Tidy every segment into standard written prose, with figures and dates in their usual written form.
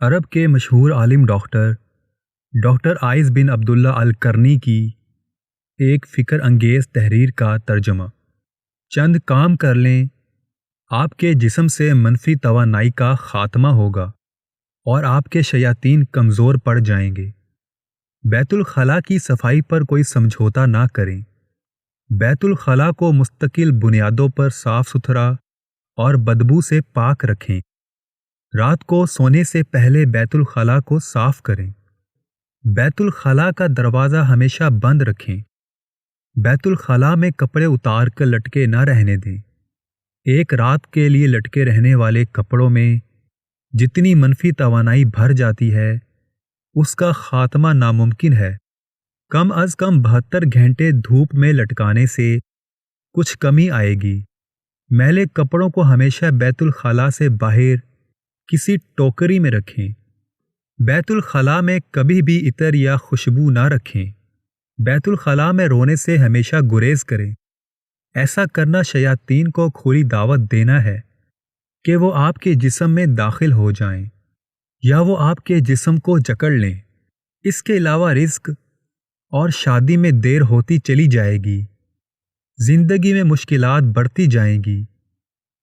عرب کے مشہور عالم doctor eyes بن عبداللہ القرنی کی ایک فکر انگیز تحریر کا ترجمہ۔ چند کام کر لیں، آپ کے جسم سے منفی توانائی کا خاتمہ ہوگا اور آپ کے شیاطین کمزور پڑ جائیں گے۔ بیت الخلاء کی صفائی پر کوئی سمجھوتا نہ کریں۔ بیت الخلاء کو مستقل بنیادوں پر صاف ستھرا اور بدبو سے پاک رکھیں۔ رات کو سونے سے پہلے بیت الخلاء کو صاف کریں۔ بیت الخلاء کا دروازہ ہمیشہ بند رکھیں۔ بیت الخلاء میں کپڑے اتار کر لٹکے نہ رہنے دیں۔ ایک رات کے لیے لٹکے رہنے والے کپڑوں میں جتنی منفی توانائی بھر جاتی ہے اس کا خاتمہ ناممکن ہے۔ کم از کم 72 گھنٹے دھوپ میں لٹکانے سے کچھ کمی آئے گی۔ میلے کپڑوں کو ہمیشہ بیت الخلاء سے باہر کسی ٹوکری میں رکھیں۔ بیت الخلاء میں کبھی بھی عطر یا خوشبو نہ رکھیں۔ بیت الخلاء میں رونے سے ہمیشہ گریز کریں۔ ایسا کرنا شیاطین کو کھلی دعوت دینا ہے کہ وہ آپ کے جسم میں داخل ہو جائیں یا وہ آپ کے جسم کو جکڑ لیں۔ اس کے علاوہ رزق اور شادی میں دیر ہوتی چلی جائے گی۔ زندگی میں مشکلات بڑھتی جائیں گی۔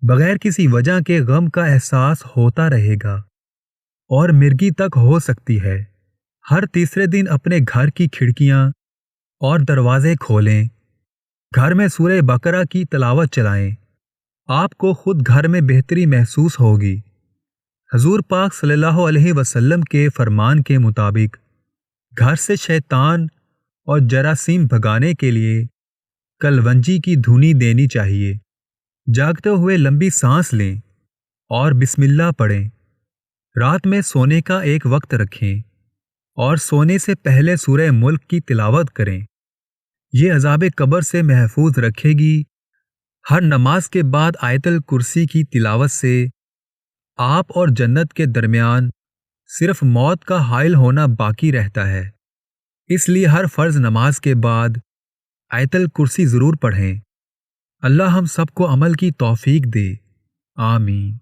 بغیر کسی وجہ کے غم کا احساس ہوتا رہے گا اور مرگی تک ہو سکتی ہے۔ ہر تیسرے دن اپنے گھر کی کھڑکیاں اور دروازے کھولیں۔ گھر میں سورہ بقرہ کی تلاوت چلائیں۔ آپ کو خود گھر میں بہتری محسوس ہوگی۔ حضور پاک صلی اللہ علیہ وسلم کے فرمان کے مطابق گھر سے شیطان اور جراثیم بھگانے کے لیے کلونجی کی دھنی دینی چاہیے۔ جاگتے ہوئے لمبی سانس لیں اور بسم اللہ پڑھیں۔ رات میں سونے کا ایک وقت رکھیں اور سونے سے پہلے سورہ ملک کی تلاوت کریں۔ یہ عذاب قبر سے محفوظ رکھے گی۔ ہر نماز کے بعد آیت الکرسی کی تلاوت سے آپ اور جنت کے درمیان صرف موت کا حائل ہونا باقی رہتا ہے۔ اس لیے ہر فرض نماز کے بعد آیت الکرسی ضرور پڑھیں۔ اللہ ہم سب کو عمل کی توفیق دے، آمین۔